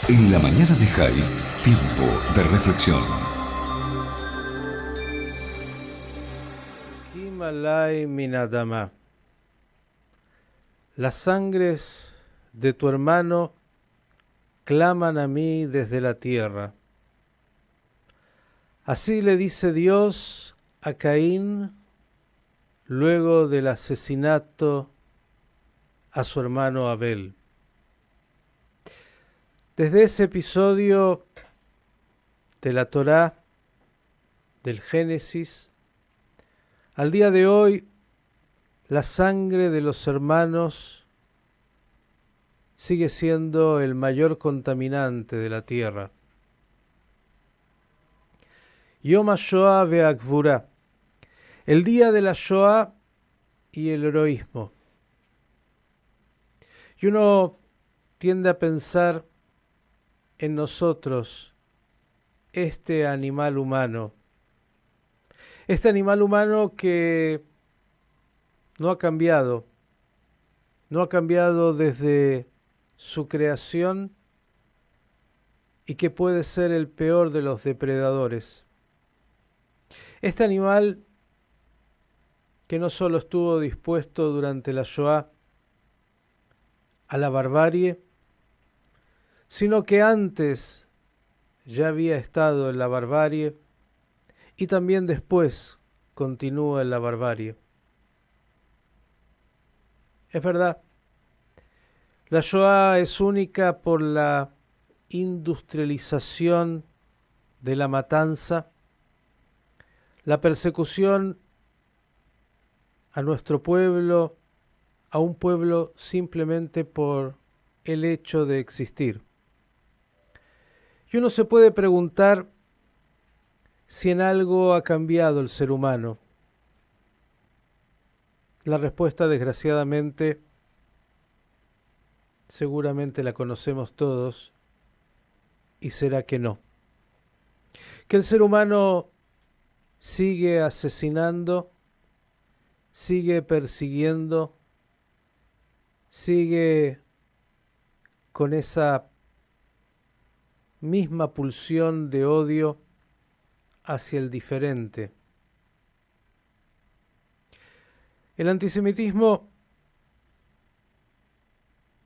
En la mañana de Jai, tiempo de reflexión. Himalay Minadama. Las sangres de tu hermano claman a mí desde la tierra. Así le dice Dios a Caín luego del asesinato a su hermano Abel. Desde ese episodio de la Torá, del Génesis, al día de hoy, la sangre de los hermanos sigue siendo el mayor contaminante de la tierra. Yom HaShoah ve'Agvura, el día de la Shoah y el heroísmo. Y uno tiende a pensar en nosotros, este animal humano que no ha cambiado desde su creación y que puede ser el peor de los depredadores. Este animal que no solo estuvo dispuesto durante la Shoah a la barbarie, sino que antes ya había estado en la barbarie y también después continúa en la barbarie. Es verdad, la Shoah es única por la industrialización de la matanza, la persecución a nuestro pueblo, a un pueblo simplemente por el hecho de existir. Y uno se puede preguntar si en algo ha cambiado el ser humano. La respuesta, desgraciadamente, seguramente la conocemos todos, y será que no. Que el ser humano sigue asesinando, sigue persiguiendo, sigue con esa misma pulsión de odio hacia el diferente. El antisemitismo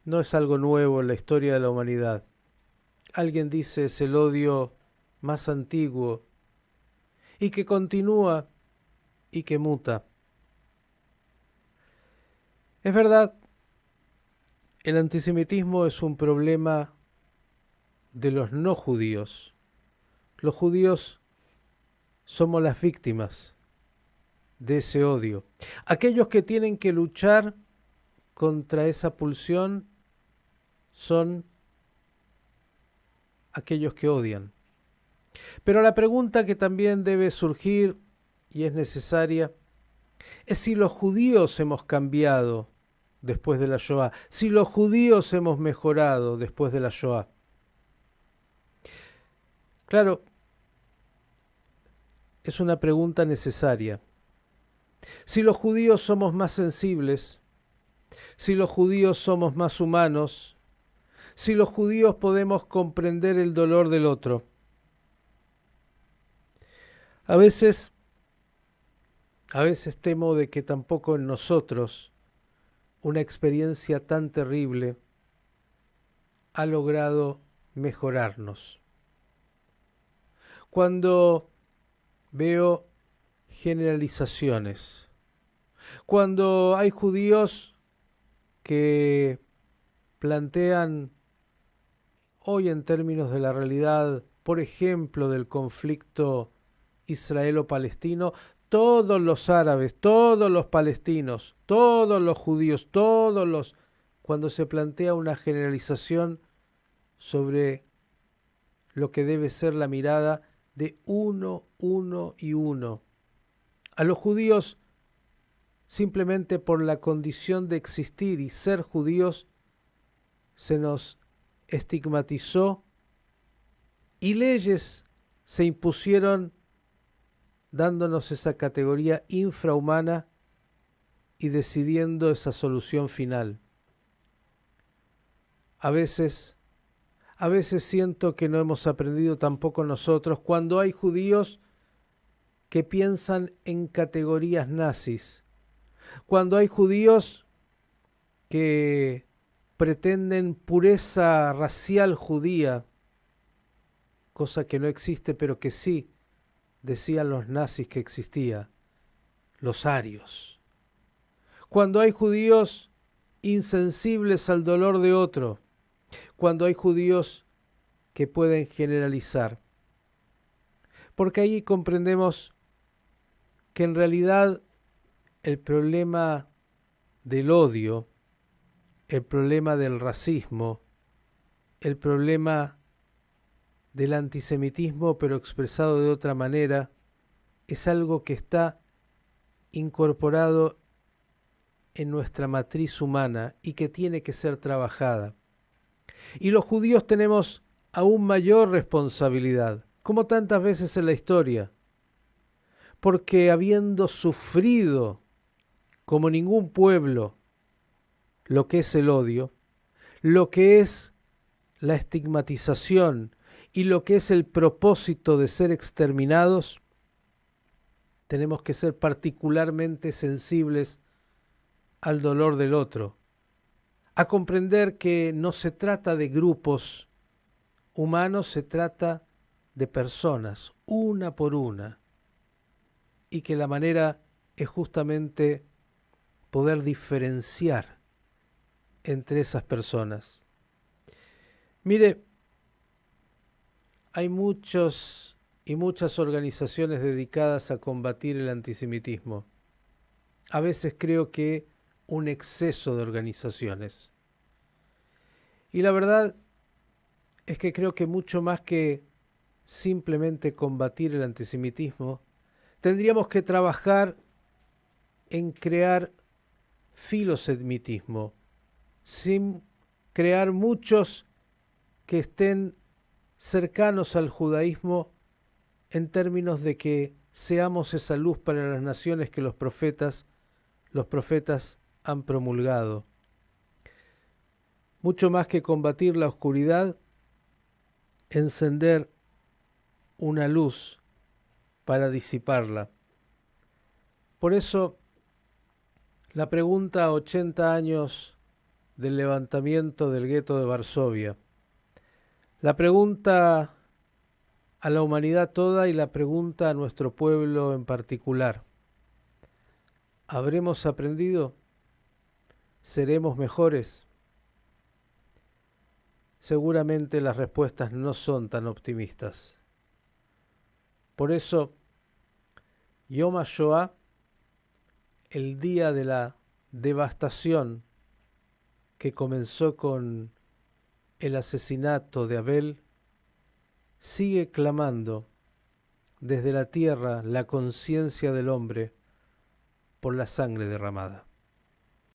no es algo nuevo en la historia de la humanidad. Alguien dice es el odio más antiguo y que continúa y que muta. Es verdad, el antisemitismo es un problema de los no judíos. Los judíos somos las víctimas de ese odio. Aquellos que tienen que luchar contra esa pulsión son aquellos que odian. Pero la pregunta que también debe surgir y es necesaria es si los judíos hemos cambiado después de la Shoah, si los judíos hemos mejorado después de la Shoah. Claro, es una pregunta necesaria. Si los judíos somos más sensibles, si los judíos somos más humanos, si los judíos podemos comprender el dolor del otro. A veces temo de que tampoco en nosotros una experiencia tan terrible ha logrado mejorarnos. Cuando veo generalizaciones, cuando hay judíos que plantean hoy en términos de la realidad, por ejemplo, del conflicto israelo-palestino, todos los árabes, todos los palestinos, todos los judíos, cuando se plantea una generalización sobre lo que debe ser la mirada de uno y uno. A los judíos, simplemente por la condición de existir y ser judíos, se nos estigmatizó y leyes se impusieron dándonos esa categoría infrahumana y decidiendo esa solución final. A veces A veces siento que no hemos aprendido tampoco nosotros cuando hay judíos que piensan en categorías nazis, cuando hay judíos que pretenden pureza racial judía, cosa que no existe, pero que sí decían los nazis que existía, los arios. Cuando hay judíos insensibles al dolor de otro, cuando hay judíos que pueden generalizar. Porque ahí comprendemos que en realidad el problema del odio, el problema del racismo, el problema del antisemitismo, pero expresado de otra manera, es algo que está incorporado en nuestra matriz humana y que tiene que ser trabajada. Y los judíos tenemos aún mayor responsabilidad, como tantas veces en la historia, porque habiendo sufrido como ningún pueblo lo que es el odio, lo que es la estigmatización y lo que es el propósito de ser exterminados, tenemos que ser particularmente sensibles al dolor del otro, a comprender que no se trata de grupos humanos, se trata de personas, una por una, y que la manera es justamente poder diferenciar entre esas personas. Mire, hay muchos y muchas organizaciones dedicadas a combatir el antisemitismo. A veces creo que un exceso de organizaciones. Y la verdad es que creo que mucho más que simplemente combatir el antisemitismo, tendríamos que trabajar en crear filosemitismo, sin crear muchos que estén cercanos al judaísmo en términos de que seamos esa luz para las naciones que los profetas han promulgado. Mucho más que combatir la oscuridad, encender una luz para disiparla. Por eso, la pregunta a 80 años del levantamiento del gueto de Varsovia, la pregunta a la humanidad toda y la pregunta a nuestro pueblo en particular. ¿Habremos aprendido? ¿Seremos mejores? Seguramente las respuestas no son tan optimistas. Por eso, Yom HaShoah, el día de la devastación que comenzó con el asesinato de Abel, sigue clamando desde la tierra la conciencia del hombre por la sangre derramada.